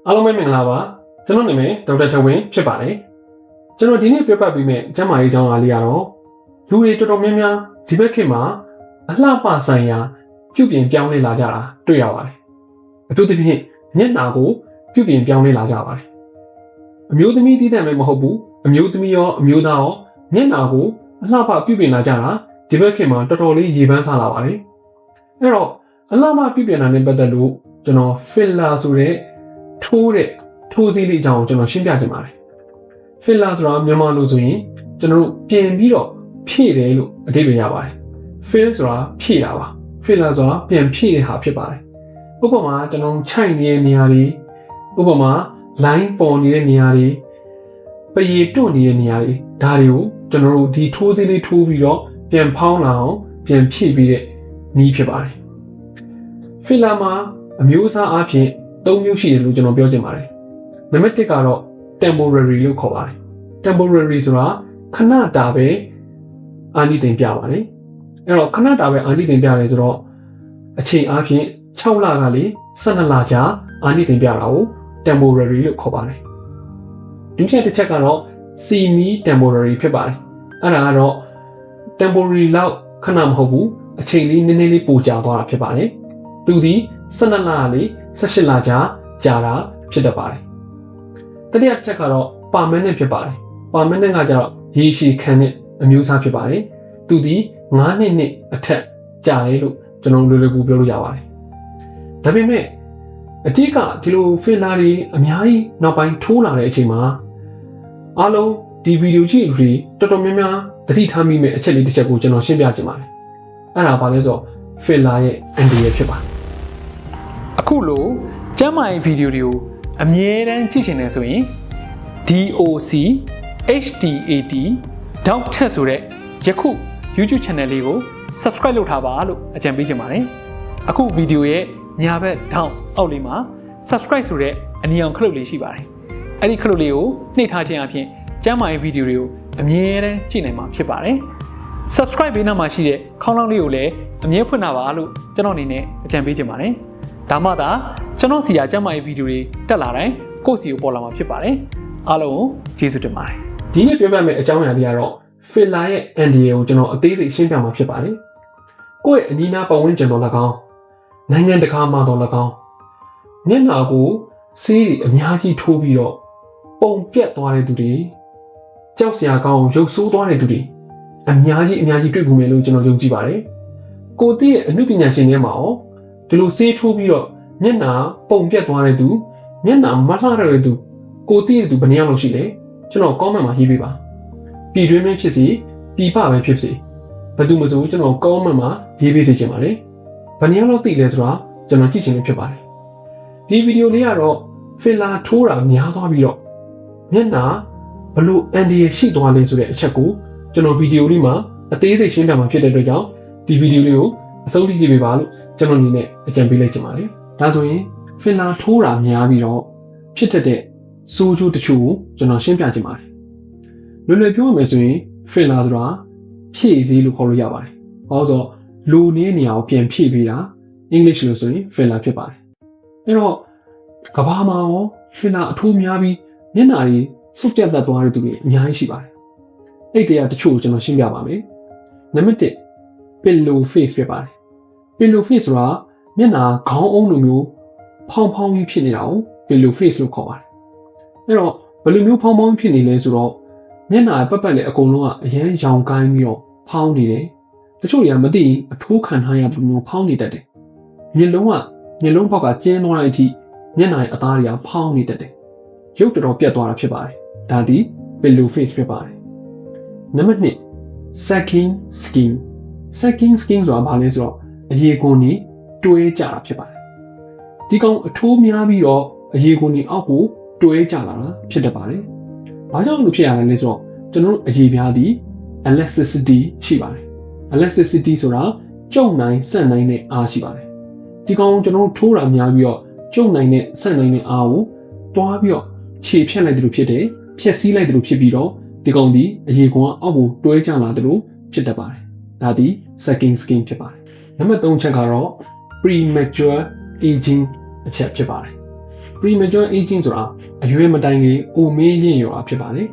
အားလုံးပဲမင်္ဂလာပါကျွန်တော်နာမည်ဒေါက်တာထဝင်းဖြစ်ပါတယ်ကျွန်တော်ဒီနေ့ပြောပြပေးမယ့်ကျန်းမာရေးအကြောင်းအရာလေးကတော့လူတွေတော်တော်များများဒီဘက်ခေတ်မှာအလှပဆိုင်ရာပြုပြင်ပြောင်းလဲလာကြတာတွေ့ရပါတယ်အထူးသဖြင့်မျက်နှာကိုပြုပြင်ပြောင်းလဲလာကြပါတယ်အမျိုးသမီးတည်တဲ့မဲ့မဟုတ်ဘူးအမျိုးသမီးရောအမျိုးသားရောမျက်နှာကိုအလှပပြုပြင်လာကြတာဒီဘက်ခေတ်မှာတော်တော်လေးရေပန်းစားလာပါတယ်အဲ့တော့အလှပပြုပြင်တာနဲ့ပတ်သက်လို့ကျွန်တော် filler ဆိုတဲ့ထိုးစည်းလေးအကြောင်းကျွန်တော်ရှင်းပြချင်ပါတယ် filler ဆိုတာမြန်မာလိုဆိုရင်ကျွန်တော်တို့ပြင်ပြီးတော့ဖြည့်တယ်လို့အဓိပ္ပာယ်ရပါတယ် fill ဆိုတာဖြည့်တာပါ filler ဆိုတာပြန်ဖြည့်တဲ့ဟာဖြစ်ပါတယ်ဥပမာကျွန်တော်ခြိုက်နေတဲ့နေရာတွေဥပမာ line ပေါ်နေတဲ့နေရာတွေပရေတွန့်နေတဲ့နေရာတွေဒါတွေကိုကျွန်တော်တို့ဒီထိုးစည်းလေးထိုးပြီးတော့ပြန်ဖောင်းလာအောင်ပြန်ဖြည့်ပြီးတဲ့နည်းဖြစ်ပါတယ် filler မှာအမျိုးအစားအဖြစ်၃မျိုးရှိတယ်လို့ကျွန်တော်ပြောချင်ပါတယ်နံပါတ်1ကတော့ temporary လို့ခေါ်ပါတယ် temporary ဆိုတာခဏတာပဲအာနိသင်ပြပါတယ်အဲ့တော့ခဏတာပဲအာနိသင်ပြတယ်ဆိုတော့အချိန်အဖြစ်6လကလေ12လကြာအာနိသင်ပြတာကို temporary လို့ခေါ်ပါတယ်ဒုတိယတစ်ချက်ကတော့ semi temporary ဖြစ်ပါတယ်အဲ့ဒါကတော့ temporary လောက်ခဏမဟုတ်ဘူးအချိန်လေးနည်းနည်းလေးပိုကြာသွားတာဖြစ်ပါတယ်သူဒီ12လလေး18လကြာတာဖြစ်တတ်ပါတယ်တတိယတစ်ချက်ကတော့ permanent ဖြစ်ပါတယ် permanent ကကျတော့ရေရှည်ခံတဲ့အမျိုးအစားဖြစ်ပါတယ်သူဒီ9နှစ်အထက်ကြာတယ်လို့ကျွန်တော်လွယ်လွယ်ကူပြောလို့ရပါတယ်ဒါပေမဲ့အတိကဒီလို filler တွေအများကြီးနောက်ပိုင်းထိုးလာတဲ့အချိန်မှာအားလုံးဒီဗီဒီယိုကြည့်လူတွေတော်တော်များများသတိထားမိမယ့်အချက်လေးတစ်ချက်ကိုကျွန်တော်ရှင်းပြချင်ပါတယ်အဲ့ဒါဘာလဲဆိုတော့ filler ရဲ့အန်ဒီရဖြစ်ပါတယ်အခုလိုကျမ်းမာရေးဗီဒီယိုတွေကိုအမြဲတမ်းကြည့်ရှင်နေဆိုရင် DOCHTAT ဆိုတဲ့ယခု YouTube channel လေးကို subscribe လုပ်ထားပါလို့အကြံပေးချင်ပါတယ်အခုဗီဒီယိုရဲ့ညာဘက်ထောင်အောက်လေးမှာ subscribe ဆိုတဲ့အနီအောင်ခလုတ်လေးရှိပါတယ်အဲ့ဒီခလုတ်လေးကိုနှိပ်ထားခြင်းအပြင်ကျမ်းမာရေးဗီဒီယိုတွေကိုအမြဲတမ်းကြည့်နိုင်မှာဖြစ်ပါတယ် subscribe ဘေးနားမှာရှိတဲ့ခေါင်းလောင်းလေးကိုလည်းအမြဲဖွင့်ထားပါလို့ကျွန်တော်အနေနဲ့အကြံပေးချင်ပါတယ်ဒါမှသာကျွန်တော်စီယာကျမ်းမာရေးဗီဒီယိုတွေတက်လာတိုင်းကိုယ့်စီကိုပေါ်လာမှာဖြစ်ပါတယ်အားလုံးကိုကျေးဇူးတင်ပါတယ်ဒီနေ့ပြောပြမယ့်အကြောင်းအရာတွေကတော့ filler ရဲ့ NDA ကိုကျွန်တော်အသေးစိတ်ရှင်းပြမှာဖြစ်ပါတယ်ကိုယ့်ရဲ့အနီးနားပတ်ဝန်းကျင်တော်၎င်းနိုင်ငံတကာမှာတော်၎င်းမျက်နှာကိုဆေးတွေအများကြီးထိုးပြီးတော့ပုံပြတ်သွားတဲ့သူတွေကြောက်စရာကောင်းရုပ်ဆိုးသွားတဲ့သူတွေအများကြီးတွေ့ဖို့မယ်လို့ကျွန်တော်ယုံကြည်ပါတယ်ကိုယ့်ရဲ့အမှုပညာရှင်တွေမှာရောဒီလိုဆေးထိုးပြီးတော့မျက်နှာပုံပြတ်သွားတဲ့သူမျက်နှာမလှတဲ့သူကိုသိတဲ့သူဘယ်နှယောက်လောက်ရှိလဲကျွန်တော် comment မှာရေးပေးပါပြည်တွင်းပဲဖြစ်စီပြည်ပပဲဖြစ်စီဘယ်သူမှမဆိုကျွန်တော် comment မှာရေးပေးစေချင်ပါတယ်ဘယ်နှယောက်လောက်သိလဲဆိုတာကျွန်တော်ကြည့်ချင်လို့ဖြစ်ပါတယ်ဒီဗီဒီယိုလေးကတော့ filler ထိုးတာများသွားပြီးတော့မျက်နှာဘလို့အန်ဒီရရှိသွားလဲဆိုတဲ့အချက်ကိုကျွန်တော်ဗီဒီယိုလေးမှာအသေးစိတ်ရှင်းပြမှာဖြစ်တဲ့အတွက်ကြောင့်ဒီဗီဒီယိုလေးကိုအဆုံးထိကြည့်ပေးပါလို့ကျွန်တော်အနေနဲ့အကြံပေးလိုက်ချင်ပါတယ်ဒါဆိုရင် filler ထိုးတာများပြီးတော့ဖြစ်တတ်တဲ့ဆိုးကျိုးတချို့ကိုကျွန်တော်ရှင်းပြချင်ပါတယ်လွယ်လွယ်ပြောရမယ်ဆိုရင် filler ဆိုတာဖြည့်စည်းလို့ခေါ်လို့ရပါတယ်ဟောဆိုလူနေနေရာကိုပြန်ဖြည့်ပေးတာအင်္ဂလိပ်လိုဆိုရင် filler ဖြစ်ပါတယ်အဲ့တော့ကဘာမှာရော filler အထိုးများပြီးမျက်နှာတွေစုပ်ပြတ်တတ်သွားတဲ့သူတွေအများကြီးရှိပါတယ်အဲ့တရားတချို့ကိုကျွန်တော်ရှင်းပြပါမယ်နံပါတ်1 pillow face ဖြစ်ပါတယ် pillow face ဆိုတာမျက်နှာခေါင်းအုံးလိုမျိုးဖောင်းကြီးဖြစ်နေတာကို pillow face လို့ခေါ်ပါတယ်အဲ့တော့ဘယ်လိုမျိုးဖောင်းဖြစ်နေလဲဆိုတော့မျက်နှာပတ်ပတ်လည်းအကုန်လုံးကအရန်ရောင်ကိုင်းပြီးတော့ဖောင်းနေတယ်တချို့တွေကမသိအထိုးခံထားရသူမျိုးဖောင်းနေတတ်တယ်မျက်လုံးဘောက်ကကျင်းသွားတဲ့အထိမျက်နှာရဲ့အသားတွေကဖောင်းနေတတ်တယ်ရုပ်တော်ပြတ်သွားတာဖြစ်ပါတယ်ဒါသည် pillow face ဖြစ်ပါတယ်နံပါတ်2 sagging skin ဆိုတာဘာလဲဆိုတော့အရေခွံတွေတွဲကြတာဖြစ်ပါတယ်ဒီကောင်အထိုးများပြီးတော့အရေခွံတွေအောက်ကိုတွဲကြလာတာဖြစ်တတ်ပါတယ်ဘာကြောင့်လို့ဖြစ်ရလဲဆိုတော့ကျွန်တော်တို့အရေပြားသည် elasticity ရှိပါတယ် elasticity ဆိုတာကျုံနိုင်ဆန့်နိုင်တဲ့အားရှိပါတယ်ဒီကောင်ကျွန်တော်တို့ထိုးတာများပြီးတော့ကျုံနိုင်တဲ့ဆန့်နိုင်တဲ့အားကိုတွားပြီးတော့ခြေဖြတ်လိုက်တယ်လို့ဖြစ်တယ်ဖြက်စီးလိုက်တယ်လို့ဖြစ်ပြီးတော့ဒီကောင်ဒီအရေခွံကအောက်ကိုတွဲကြလာတယ်လို့ဖြစ်တတ်ပါတယ်ဒါသည် sagging skin ဖြစ်ပါတယ်နံပါတ်3ချက်ကတော့ premature aging အချက်ဖြစ်ပါတယ် premature aging ဆိုတာအရွယ်မတိုင်ခင်အိုမင်းရင်ရောတာဖြစ်ပါတယ်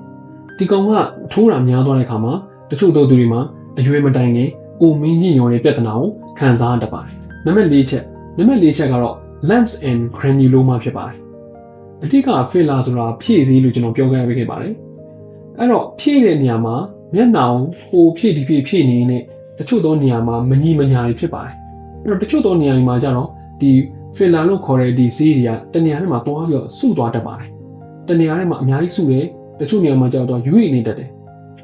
ဒီကောင်ကထိုးတာများသွားတဲ့အခါမှာတချို့သောသူတွေမှာအရွယ်မတိုင်ခင်အိုမင်းရင်ရောတဲ့ပြဿနာကိုခံစားတတ်ပါတယ်နံပါတ်၄ချက်ကတော့ lumps and granuloma ဖြစ်ပါတယ်အဓိက filler ဆိုတာဖြည့်စည်းလို့ကျွန်တော်ပြောခဲ့ပေးခဲ့ပါတယ်အဲ့တော့ဖြည့်တဲ့နေရာမှာမျက်နှာဟိုဖြည့်ဒီဖြည့်နေနေတချို့သောနေရာမှာမညီမညာတွေဖြစ်ပါတယ်အဲ့တော့တချို့သောနေရာတွေမှာကျတော့ဒီ filler လို့ခေါ်တဲ့ဒီဆေးတွေကတနေရာထဲမှာတွားပြီးတော့စုသွားတတ်ပါတယ်တနေရာထဲမှာအများကြီးစုတယ်တချို့နေရာမှာကျတော့ရွေ့နေတတ်တယ်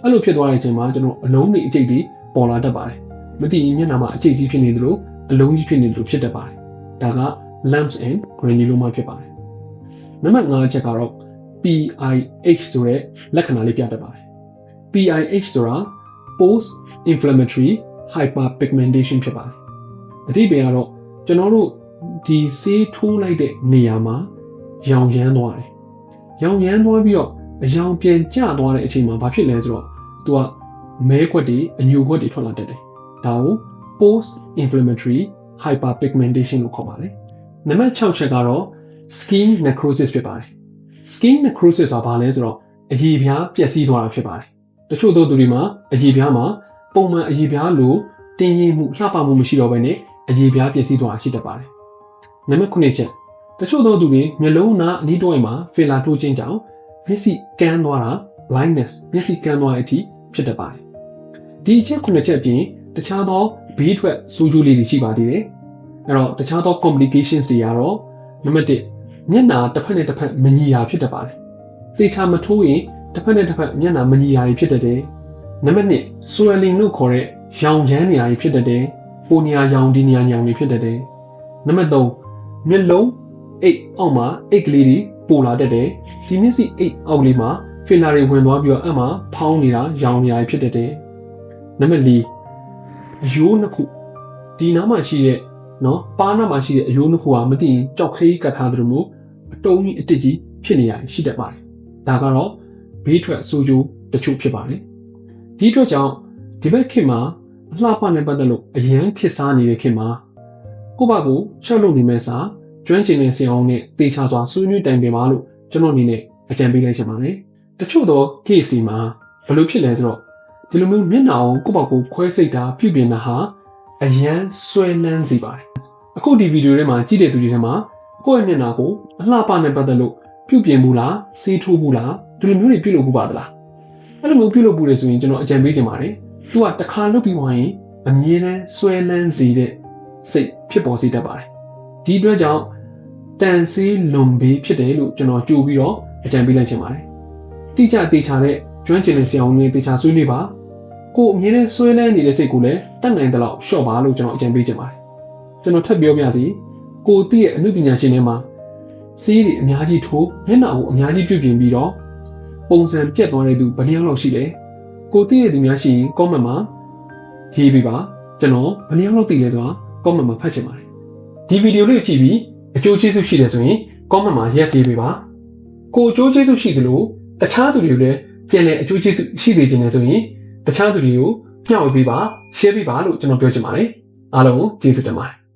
အဲ့လိုဖြစ်သွားတဲ့အချိန်မှာကျွန်တော်အလုံးတွေအကျိတ်တွေပေါ်လာတတ်ပါတယ်မသိရင်မျက်နှာမှာအကျိတ်ကြီးဖြစ်နေသလိုအလုံးကြီးဖြစ်နေသလိုဖြစ်တတ်ပါတယ်ဒါက lumps and granuloma ဖြစ်ပါတယ်နံပါတ်5ချက်ကတော့ PIH ဆိုတဲ့လက္ခဏာလေးပြတတ်ပါတယ် PIH ဆိုတာ post inflammatory hyperpigmentation ဖြစ်ပါတယ်အဓိပ္ပာယ်ကတော့ကျွန်တော်တို့ဒီဆေးထိုးလိုက်တဲ့နေရာမှာရောင်ရမ်းသွားတယ်ရောင်ရမ်းသွားပြီးတော့အရောင်ပြန်ကျသွားတဲ့အချိန်မှာဘာဖြစ်လဲဆိုတော့သူကမဲခွက်တွေအညိုခွက်တွေထွက်လာတတ်တယ်ဒါကို post inflammatory hyperpigmentation လို့ခေါ်ပါတယ်နံပါတ်6ချက်ကတော့ skin necrosis ဖြစ်ပါတယ် skin necrosis ဆိုတာဘာလဲဆိုတော့အရည်ပြားပျက်စီးသွားတာဖြစ်ပါတယ်တချို့သောသူတွေမှာအရည်ပြားမှာပုံမှန်အရည်ပြားလိုတင်းရင်မှုလှပမှုမရှိတော့ဘဲနဲ့အရည်ပြားပျက်စီးသွားတာရှိတတ်ပါတယ်နံပါတ်9ချက်တချို့သောသူတွေမျက်လုံးနာအနီးတစ်ဝိုက်မှာ filler ထိုးခြင်းကြောင့်မျက်စိကန်းသွားတာ blindness မျက်စိကန်းသွားတဲ့အထိဖြစ်တတ်ပါတယ်ဒီအချက်9ချက်ပြင်တခြားသောဘေးထွက်ဆိုးကျိုးလေးတွေရှိပါသေးတယ်အဲ့တော့တခြားသော complications တွေကတော့နံပါတ်1မျက်နှာတစ်ဖက်နဲ့တစ်ဖက်မညီတာဖြစ်တတ်ပါတယ်သေချာမထိုးရင်တစ်ဖက်နဲ့တစ်ဖက်မျက်နှာမညီတာတွေဖြစ်တတ်တယ်နံပါတ်2 swelling လို့ခေါ်တဲ့ရောင်ရမ်းနေတာတွေဖြစ်တတ်တယ်ဟိုနေရာရောင်ဒီနေရာရောင်တွေဖြစ်တတ်တယ်နံပါတ်3မျက်လုံးအိတ်အောက်မှာအိတ်ကလေးတွေပိုလာတတ်တယ်ဒီမျက်စိအိတ်အောက်ကလေးမှာ filler တွေဝင်သွားပြီးတော့အဲ့မှာဖောင်းနေတာရောင်နေတာဖြစ်တတ်တယ်နံပါတ်4အယိုးနှစ်ခုဒီနားမှာရှိတဲ့နော်ပါးနားမှာရှိတဲ့အယိုးနှစ်ခုကမသိရင်ကြောက်ခဲကတ်ထားသလိုမျိုးအတုံးကြီးအတစ်ကြီးဖြစ်နေရရှိတတ်ပါတယ်ဒါကတော့ဘေးထွက်ဆိုးကျိုးတချို့ဖြစ်ပါတယ်ဒီအတွက်ကြောင့်ဒီဘက်ခေတ်မှာအလှပနဲ့ပတ်သက်လို့အရန်ခေတ်စားနေတဲ့ခေတ်မှာကိုယ့်ဘာကိုရှောက်လုပ်နေမဲ့စာကျွမ်းကျင်တဲ့ဆင်အောင်နဲ့တေချာစွာဆွေးနွေးတိုင်ပင်ပါလို့ကျွန်တော်အနေနဲ့အကြံပေးလိုက်ချင်ပါတယ်တချို့သော case တွေမှာဘယ်လိုဖြစ်လဲဆိုတော့ဒီလိုမျိုးမျက်နှာကိုကိုယ့်ဘာကိုခွဲစိတ်တာပြုပြင်တာဟာအရန်ဆွဲလန်းစေပါတယ်အခုဒီဗီဒီယိုထဲမှာကြည့်တဲ့သူတွေထဲမှာကိုယ့်ရဲ့မျက်နှာကိုအလှပနဲ့ပတ်သက်လို့ပြုပြင်မှုလားဆေးထိုးမှုလားဒီလိုမျိုးတွေပြုလုပ်မှုပါသလားအဲ့လိုမျိုးပြုလုပ်မှုတွေဆိုရင်ကျွန်တော်အကြံပေးချင်ပါတယ်သူကတစ်ခါလုပ်ပြီးသွားရင်အမြဲတမ်းဆွဲလန်းစေတဲ့စိတ်ဖြစ်ပေါ်စေတတ်ပါတယ်ဒီအတွက်ကြောင့်တန်ဆေးလွန်ဘေးဖြစ်တယ်လို့ကျွန်တော်ကြိုပြီးတော့အကြံပေးလိုက်ချင်ပါတယ်တိကျတေချာတဲ့ကျွမ်းကျင်တဲ့ဆရာဝန်တွေတေချာဆွေးနွေးပါကိုအမြဲတမ်းဆွဲလန်းနေတဲ့စိတ်ကိုလည်းတတ်နိုင်တဲ့လောက်လျှော့ပါလို့ကျွန်တော်အကြံပေးချင်ပါတယ်ကျွန်တော်ထပ်ပြောပြစီကိုသိရဲ့အမှုပညာရှင်တွေမှာဆေးတွေအများကြီးထိုးမျက်နှာကိုအများကြီးပြုပြင်ပြီးတော့ပုံစံပြတ်သွားတဲ့သူဘယ်နှယောက်လောက်ရှိလဲကိုသိရဲ့သူများရှိရင် comment မှာရေးပေးပါကျွန်တော်ဘယ်နှယောက်လောက်သိလဲဆိုတာ comment မှာဖတ်ချင်ပါတယ်ဒီဗီဒီယိုလေးကိုကြည့်ပြီးအကျိုးကျေးဇူးရှိတယ်ဆိုရင် comment မှာ yes ရေးပေးပါကိုအကျိုးကျေးဇူးရှိတယ်လို့တခြားသူတွေကိုလည်းပြန်လည်အကျိုးကျေးဇူးရှိစေချင်တယ်ဆိုရင်တခြားသူတွေကိုမျှဝေပေးပါ share ပေးပါလို့ကျွန်တော်ပြောချင်ပါတယ်အားလုံးကျေးဇူးတင်ပါတယ်